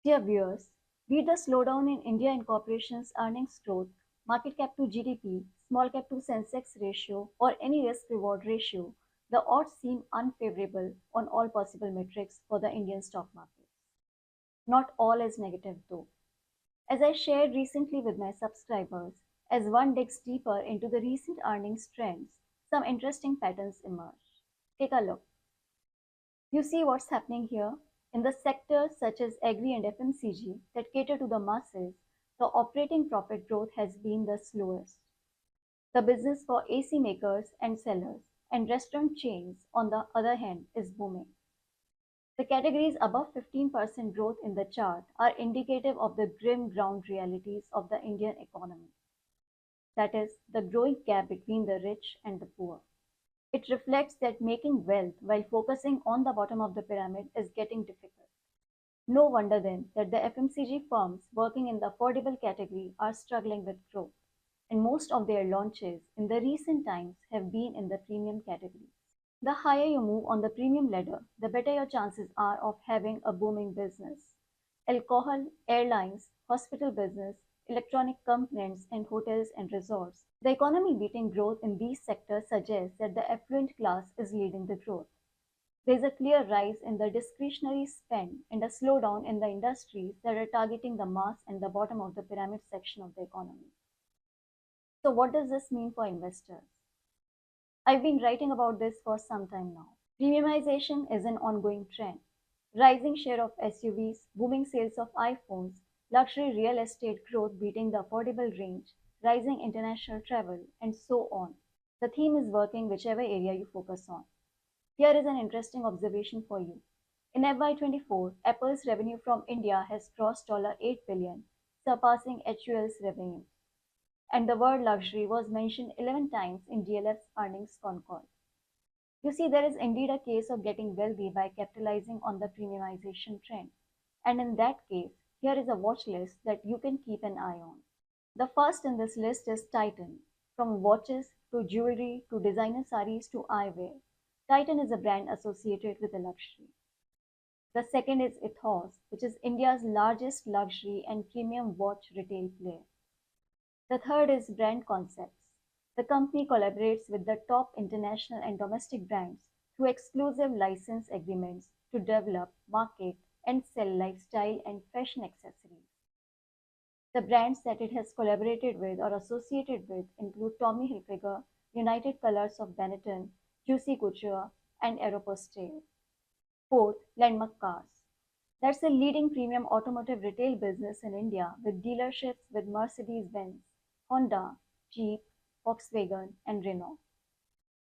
Dear viewers, be it the slowdown in India Incorporation's earnings growth, market cap to GDP, small cap to Sensex ratio, or any risk reward ratio, the odds seem unfavorable on all possible metrics for the Indian stock market. Not all is negative though. As I shared recently with my subscribers, as one digs deeper into the recent earnings trends, some interesting patterns emerge. Take a look. You see what's happening here? In the sectors such as agri and FMCG that cater to the masses, the operating profit growth has been the slowest. The business for AC makers and sellers and restaurant chains, on the other hand, is booming. The categories above 15% growth in the chart are indicative of the grim ground realities of the Indian economy. That is, the growing gap between the rich and the poor. It reflects that making wealth while focusing on the bottom of the pyramid is getting difficult. No wonder then that the FMCG firms working in the affordable category are struggling with growth, and most of their launches in the recent times have been in the premium category. The higher you move on the premium ladder, the better your chances are of having a booming business. Alcohol, airlines, hospital business, electronic components, and hotels and resorts. The economy beating growth in these sectors suggests that the affluent class is leading the growth. There is a clear rise in the discretionary spend and a slowdown in the industries that are targeting the mass and the bottom of the pyramid section of the economy. So, what does this mean for investors? I've been writing about this for some time now. Premiumization is an ongoing trend. Rising share of SUVs, booming sales of iPhones, luxury real estate growth beating the affordable range, rising international travel, and so on. The theme is working whichever area you focus on. Here is an interesting observation for you. In FY24, Apple's revenue from India has crossed $8 billion, surpassing HUL's revenue. And the word luxury was mentioned 11 times in DLF's earnings con call. You see, there is indeed a case of getting wealthy by capitalizing on the premiumization trend. And in that case, here is a watch list that you can keep an eye on. The first in this list is Titan. From watches to jewelry to designer saris to eyewear, Titan is a brand associated with the luxury. The second is Ethos, which is India's largest luxury and premium watch retail player. The third is Brand Concepts. The company collaborates with the top international and domestic brands through exclusive license agreements to develop, market, and sell lifestyle and fashion accessories. The brands that it has collaborated with or associated with include Tommy Hilfiger, United Colors of Benetton, Juicy Couture, and Aeropostale. Fourth, Landmark Cars. That's a leading premium automotive retail business in India with dealerships with Mercedes-Benz, Honda, Jeep, Volkswagen, and Renault.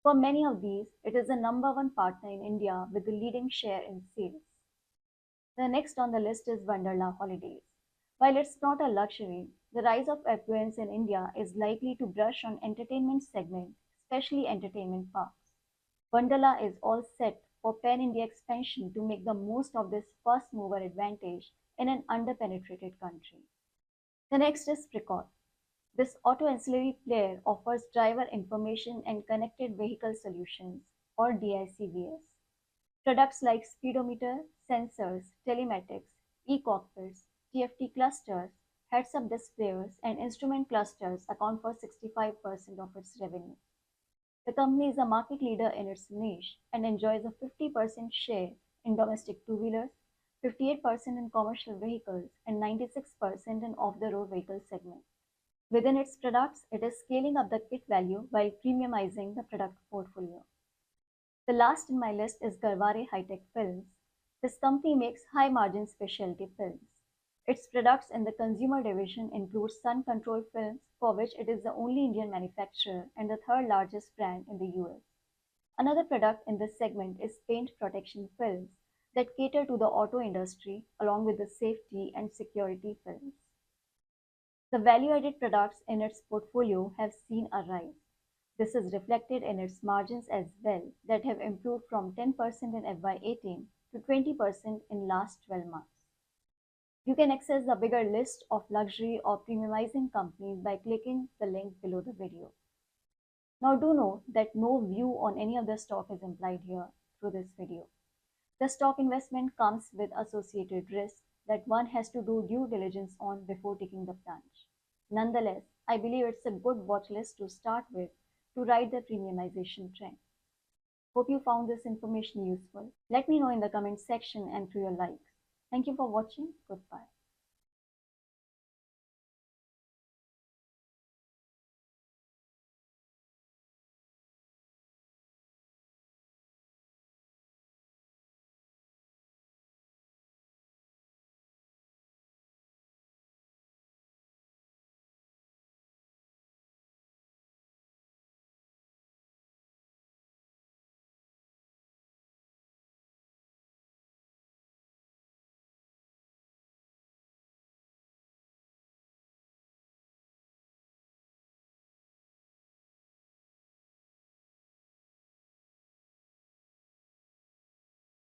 For many of these, it is the number one partner in India with the leading share in sales. The next on the list is Wonderla Holidays. While it's not a luxury, the rise of affluence in India is likely to brush on entertainment segment, especially entertainment parks. Wonderla is all set for pan-India expansion to make the most of this first-mover advantage in an under-penetrated country. The next is Precoth. This auto ancillary player offers driver information and connected vehicle solutions, or DICVS. Products like speedometer, sensors, telematics, e-cockpits, TFT clusters, heads-up displays, and instrument clusters account for 65% of its revenue. The company is a market leader in its niche and enjoys a 50% share in domestic two-wheelers, 58% in commercial vehicles, and 96% in off-the-road vehicle segment. Within its products, it is scaling up the kit value while premiumizing the product portfolio. The last in my list is Garwal High-Tech Films. This company makes high-margin specialty films. Its products in the consumer division include Sun Control Films, for which it is the only Indian manufacturer and the third largest brand in the US. Another product in this segment is paint protection films that cater to the auto industry along with the safety and security films. The value-added products in its portfolio have seen a rise. This is reflected in its margins as well, that have improved from 10% in FY18 to 20% in last 12 months. You can access the bigger list of luxury or premiumizing companies by clicking the link below the video. Now do note that no view on any of the stock is implied here through this video. The stock investment comes with associated risk, that one has to do due diligence on before taking the plunge. Nonetheless, I believe it's a good watch list to start with to ride the premiumization trend. Hope you found this information useful. Let me know in the comment section and through your likes. Thank you for watching. Goodbye.